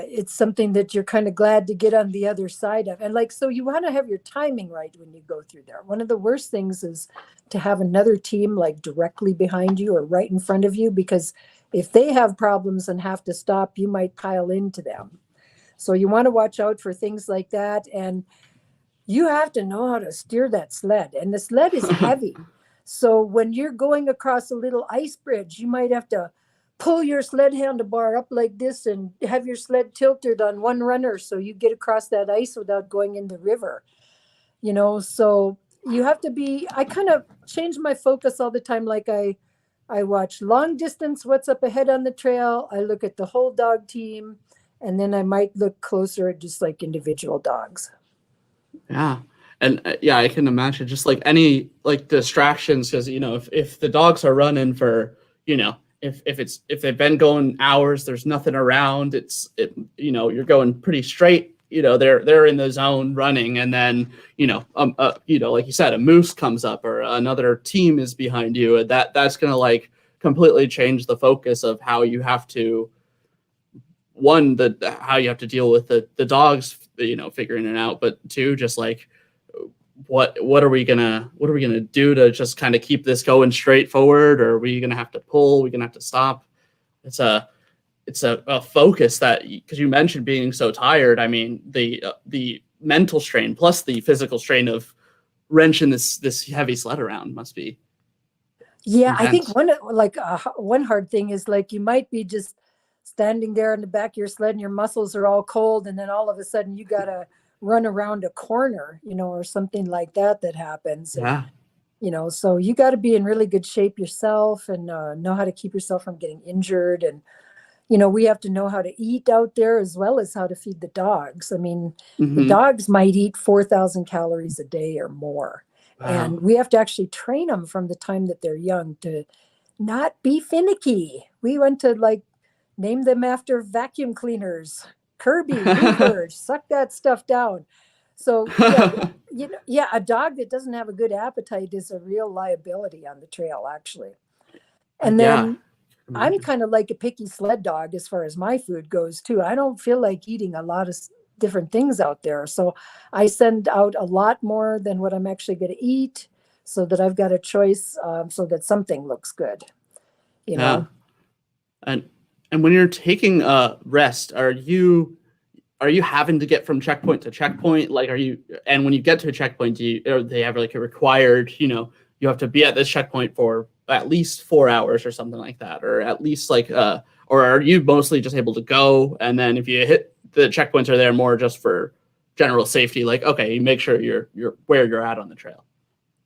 [SPEAKER 2] it's something that you're kind of glad to get on the other side of. And so you want to have your timing right when you go through there. One of the worst things is to have another team directly behind you or right in front of you, because if they have problems and have to stop, you might pile into them. So you want to watch out for things like that. And you have to know how to steer that sled. And the sled is heavy. So when you're going across a little ice bridge, you might have to pull your sled handlebar up like this and have your sled tilted on one runner so you get across that ice without going in the river. So you have to be, I kind of change my focus all the time. I watch long distance, what's up ahead on the trail. I look at the whole dog team, and then I might look closer at just individual dogs.
[SPEAKER 1] Yeah. And yeah, I can imagine just any distractions, because, if the dogs are running for, if they've been going hours, there's nothing around, you're going pretty straight, they're in the zone running, and then, like you said, a moose comes up or another team is behind you, and that's going to completely change the focus of how you have to, how you have to deal with the dogs, figuring it out, but two, just what are we gonna do to just kind of keep this going straight forward, or are we gonna have to pull, we're gonna have to stop? It's a focus that, because you mentioned being so tired, I mean the mental strain plus the physical strain of wrenching this heavy sled around must be
[SPEAKER 2] intense. I think one hard thing is you might be just standing there in the back of your sled and your muscles are all cold, and then all of a sudden you gotta run around a corner, or something like that happens.
[SPEAKER 1] Yeah.
[SPEAKER 2] And, so you got to be in really good shape yourself and know how to keep yourself from getting injured. And, we have to know how to eat out there as well as how to feed the dogs. I mean, the dogs might eat 4,000 calories a day or more. Wow. And we have to actually train them from the time that they're young to not be finicky. We went to name them after vacuum cleaners. Kirby, Hoover, suck that stuff down. So a dog that doesn't have a good appetite is a real liability on the trail, actually. And then I'm kind of like a picky sled dog as far as my food goes too. I don't feel like eating a lot of different things out there. So I send out a lot more than what I'm actually going to eat, so that I've got a choice, so that something looks good, know?
[SPEAKER 1] And when you're taking rest, are you having to get from checkpoint to checkpoint? And when you get to a checkpoint, or they have a required, you have to be at this checkpoint for at least 4 hours or something like that, or at least or are you mostly just able to go, and then if you hit the checkpoints, are there more just for general safety? Okay, you make sure you're where you're at on the trail.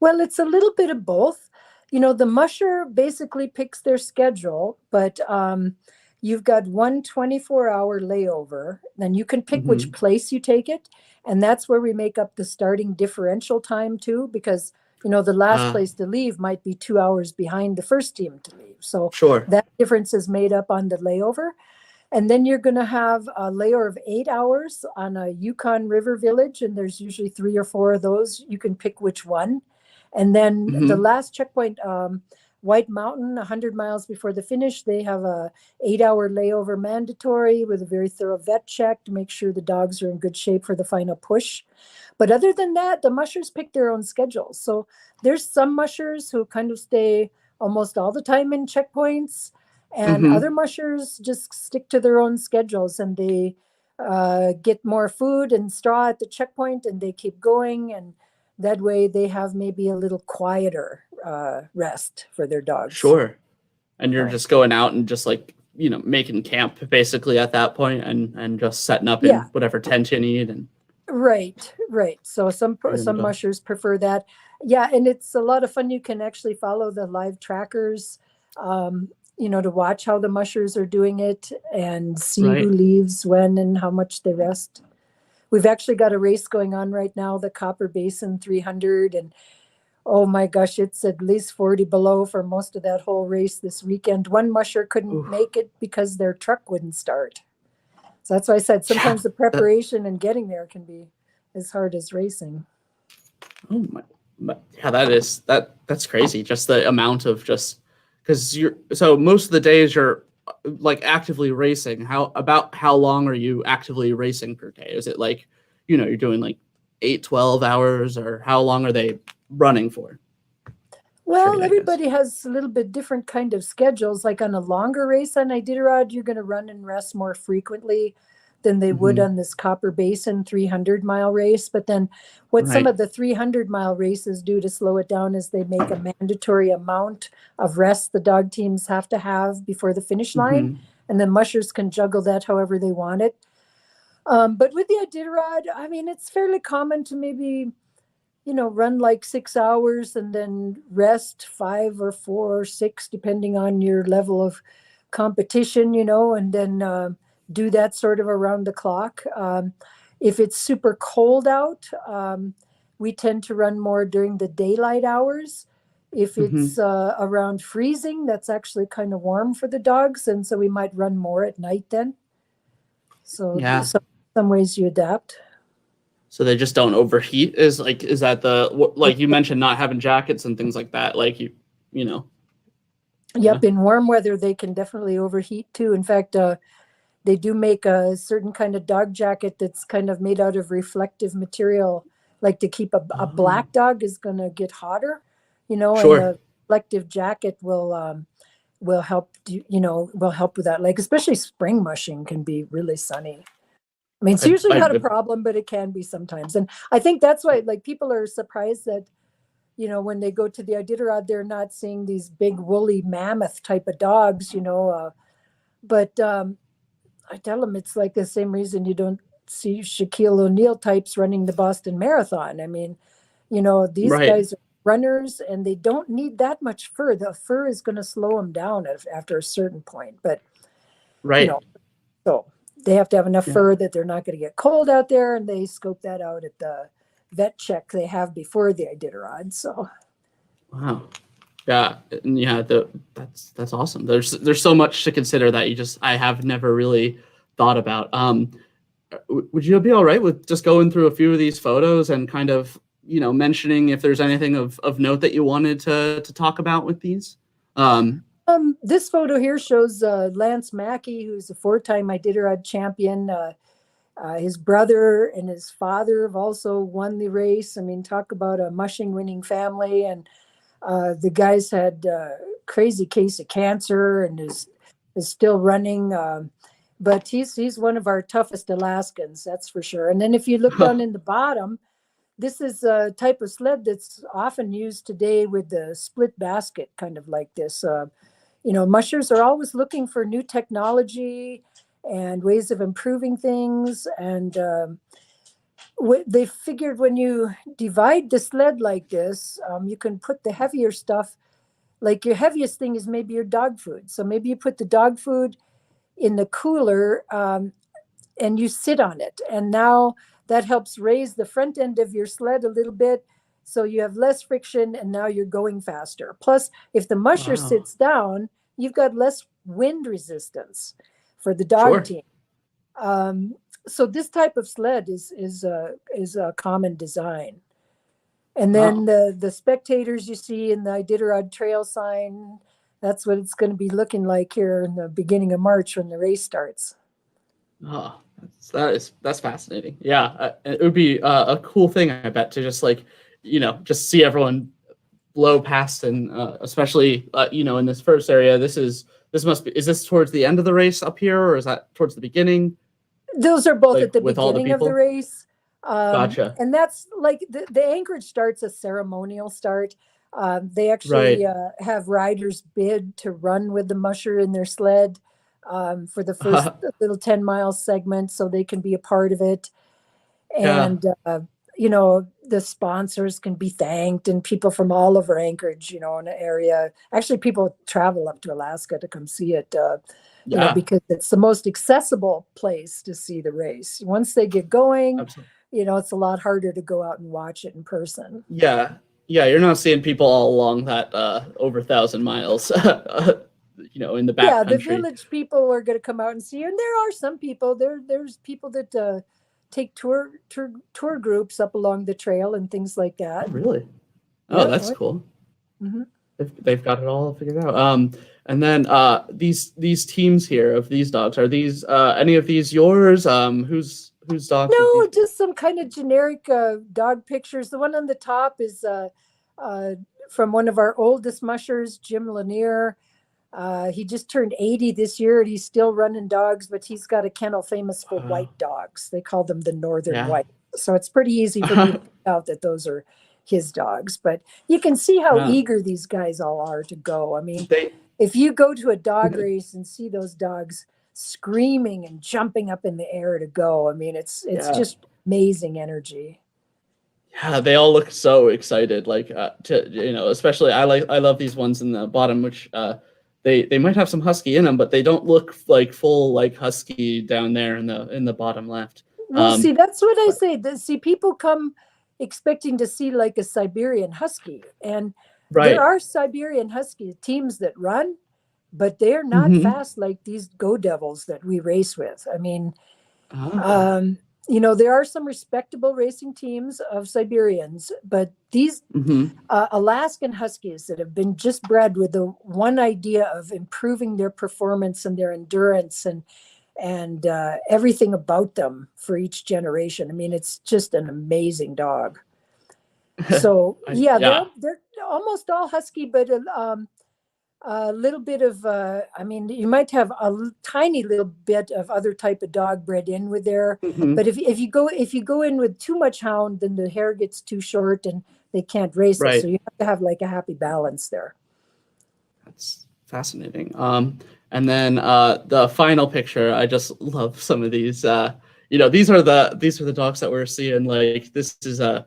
[SPEAKER 2] Well, it's a little bit of both. The musher basically picks their schedule, but you've got one 24-hour layover, then you can pick which place you take it. And that's where we make up the starting differential time too, because, the last place to leave might be 2 hours behind the first team to leave. So that difference is made up on the layover. And then you're going to have a layover of 8 hours on a Yukon river village. And there's usually 3 or 4 of those. You can pick which one. And then the last checkpoint, White Mountain, 100 miles before the finish, they have a 8-hour layover mandatory with a very thorough vet check to make sure the dogs are in good shape for the final push. But other than that, the mushers pick their own schedules. So there's some mushers who kind of stay almost all the time in checkpoints, and other mushers just stick to their own schedules, and they get more food and straw at the checkpoint, and they keep going, and that way they have maybe a little quieter rest for their dogs.
[SPEAKER 1] Sure. And you're just going out and just making camp basically at that point and just setting up in
[SPEAKER 2] Yeah.
[SPEAKER 1] whatever tent you need and
[SPEAKER 2] Right. So some
[SPEAKER 1] ready to go.
[SPEAKER 2] mushers prefer that. Yeah, and it's a lot of fun. You can actually follow the live trackers, to watch how the mushers are doing it and see who
[SPEAKER 1] Right.
[SPEAKER 2] leaves when and how much they rest. We've actually got a race going on right now, the Copper Basin 300, and oh my gosh, it's at least 40 below for most of that whole race this weekend. One musher couldn't
[SPEAKER 1] Oof.
[SPEAKER 2] make it because their truck wouldn't start. So that's why I said sometimes the preparation and getting there can be as hard as racing.
[SPEAKER 1] Oh my, yeah, that's crazy. Just the amount of because so most of the days you're like actively racing. How long are you actively racing per day? Is it like, you're doing like 8-12 hours, or how long are they running for?
[SPEAKER 2] Well, everybody has a little bit different kind of schedules. Like on a longer race on Iditarod, you're going to run and rest more frequently than they would on this Copper Basin 300-mile race. But then what some of the 300-mile races do to slow it down is they make a mandatory amount of rest the dog teams have to have before the finish line. And then mushers can juggle that however they want it. But with the Iditarod, I mean, it's fairly common to maybe run like 6 hours and then rest 5 or 4 or 6, depending on your level of competition, and then do that sort of around the clock. If it's super cold out, we tend to run more during the daylight hours. If it's around freezing, that's actually kind of warm for the dogs. And so we might run more at night then. So some ways you adapt.
[SPEAKER 1] So they just don't overheat. Is that like you mentioned, not having jackets and things like that? Like
[SPEAKER 2] Yep, in warm weather they can definitely overheat too. In fact, they do make a certain kind of dog jacket that's kind of made out of reflective material, like to keep a black dog is going to get hotter, and the reflective jacket will help will help with that. Like especially spring mushing can be really sunny. I mean, it's usually not a problem, but it can be sometimes. And I think that's why, like, people are surprised that, when they go to the Iditarod, they're not seeing these big woolly mammoth type of dogs, But I tell them it's like the same reason you don't see Shaquille O'Neal types running the Boston Marathon. I mean, these guys are runners and they don't need that much fur. The fur is going to slow them down after a certain point. But, so they have to have enough fur that they're not going to get cold out there, and they scope that out at the vet check they have before the Iditarod. So,
[SPEAKER 1] wow, that's awesome. There's so much to consider that I have never really thought about. Would you be all right with just going through a few of these photos and kind of mentioning if there's anything of note that you wanted to talk about with these?
[SPEAKER 2] This photo here shows Lance Mackey, who's a 4-time Iditarod champion. His brother and his father have also won the race. I mean, talk about a mushing winning family. And the guy's had a crazy case of cancer and is still running. But he's one of our toughest Alaskans, that's for sure. And then if you look down in the bottom, this is a type of sled that's often used today with the split basket, kind of like this. Mushers are always looking for new technology and ways of improving things. And they figured when you divide the sled like this, you can put the heavier stuff, like your heaviest thing is maybe your dog food. So maybe you put the dog food in the cooler and you sit on it. And now that helps raise the front end of your sled a little bit. So you have less friction and now you're going faster. Plus, if the musher sits down, you've got less wind resistance for the dog team. So this type of sled is a common design. And then the Spectators you see in the Iditarod trail sign, that's what it's going to be looking like here in the beginning of March when the race starts.
[SPEAKER 1] Oh, that's fascinating. Yeah, it would be a cool thing, I bet, to just just see everyone blow past, and especially in this first area. Is this towards the end of the race up here, or is that towards the beginning?
[SPEAKER 2] Those are both at the beginning of the race.
[SPEAKER 1] Gotcha.
[SPEAKER 2] And that's like the anchorage start's a ceremonial start. They actually have riders bid to run with the musher in their sled. for the first little 10-mile segment so they can be a part of it.
[SPEAKER 1] Yeah.
[SPEAKER 2] And, the sponsors can be thanked, and people from all over Anchorage, in the area. Actually, people travel up to Alaska to come see it,
[SPEAKER 1] Yeah.
[SPEAKER 2] because it's the most accessible place to see the race. Once they get going,
[SPEAKER 1] Absolutely.
[SPEAKER 2] it's a lot harder to go out and watch it in person.
[SPEAKER 1] Yeah. Yeah. You're not seeing people all along that over 1,000 miles, in the back
[SPEAKER 2] The
[SPEAKER 1] country.
[SPEAKER 2] village people are going to come out and see, and there are some people there's people that take tour groups up along the trail and things like that.
[SPEAKER 1] Oh, really? Oh,
[SPEAKER 2] Yeah.
[SPEAKER 1] that's cool.
[SPEAKER 2] Mm-hmm.
[SPEAKER 1] They've got it all figured out. And then these teams here of these dogs, are these any of these yours? Whose dogs?
[SPEAKER 2] No, just some kind of generic dog pictures. The one on the top is from one of our oldest mushers, Jim Lanier. He just turned 80 this year, and he's still running dogs, but he's got a kennel famous for white dogs. They call them the Northern White. So it's pretty easy for me to point out that those are his dogs. But you can see how eager these guys all are to go. I mean, if you go to a dog race and see those dogs screaming and jumping up in the air to go, I mean, it's just amazing energy.
[SPEAKER 1] Yeah, they all look so excited. Like especially I love these ones in the bottom, which they might have some Husky in them, but they don't look like full like Husky down there in the bottom left.
[SPEAKER 2] Well, see, that's what I say. See, people come expecting to see like a Siberian Husky, and there are Siberian Husky teams that run, but they're not fast like these Go Devils that we race with. I mean, there are some respectable racing teams of Siberians, but these Alaskan Huskies that have been just bred with the one idea of improving their performance and their endurance and everything about them for each generation. I mean, it's just an amazing dog. So they're almost all Husky, but a little bit of you might have a tiny little bit of other type of dog bred in with there. But if you go in with too much hound, then the hair gets too short and they can't race it. So you have to have like a happy balance there.
[SPEAKER 1] That's fascinating. And then the final picture, I just love some of these. These are the dogs that we're seeing. Like this is the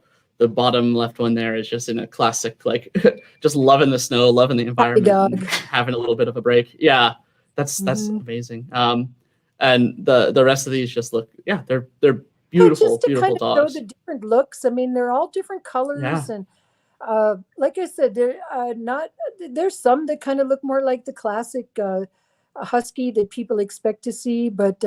[SPEAKER 1] bottom left one there is just in a classic, like just loving the snow, loving the environment, and having a little bit of a break. Yeah, that's amazing. And the rest of these just look, they're beautiful,
[SPEAKER 2] just to
[SPEAKER 1] beautiful
[SPEAKER 2] kind of
[SPEAKER 1] dogs.
[SPEAKER 2] show the different looks. I mean, they're all different colors, and like I said, there's some that kind of look more like the classic Husky that people expect to see, but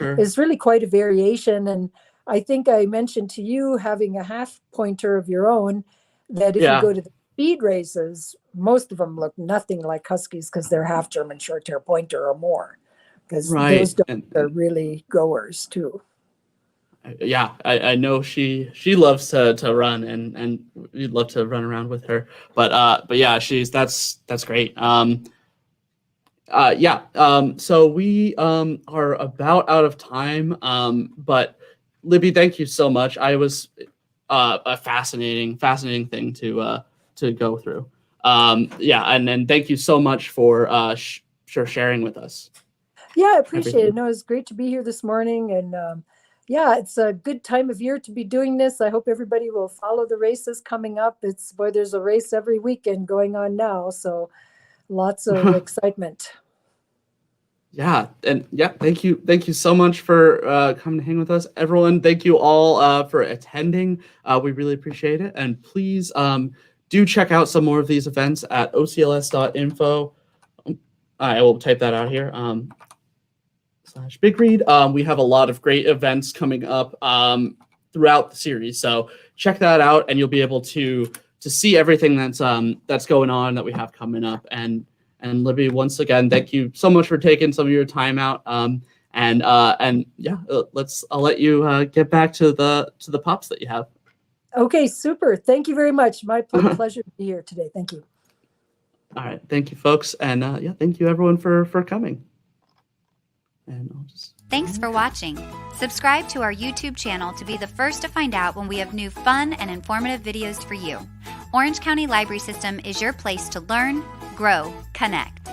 [SPEAKER 2] it's really quite a variation. And I think I mentioned to you having a half pointer of your own, that if you go to the speed races, most of them look nothing like Huskies because they're half German short hair pointer or more, because those dogs are really goers too.
[SPEAKER 1] Yeah, I know she loves to run, and we'd love to run around with her. But yeah, that's great. So we are about out of time. But Libby, thank you so much. I was a fascinating thing to go through. And then thank you so much for sharing with us.
[SPEAKER 2] Yeah, I appreciate it. No, it's great to be here this morning, and it's a good time of year to be doing this. I hope everybody will follow the races coming up. There's a race every weekend going on now, so lots of excitement.
[SPEAKER 1] Thank you so much for coming to hang with us, everyone. Thank you all for attending. We really appreciate it, and please do check out some more of these events at ocls.info. I will type that out here. /Big Read. We have a lot of great events coming up throughout the series, so check that out, and you'll be able to see everything that's going on that we have coming up. And Libby, once again, thank you so much for taking some of your time out. I'll let you get back to the pups that you have.
[SPEAKER 2] Okay, super. Thank you very much. My pleasure to be here today. Thank you.
[SPEAKER 1] All right, thank you, folks, and thank you everyone for coming. And
[SPEAKER 3] Thanks for watching. Subscribe to our YouTube channel to be the first to find out when we have new fun and informative videos for you. Orange County Library System is your place to learn, grow, connect.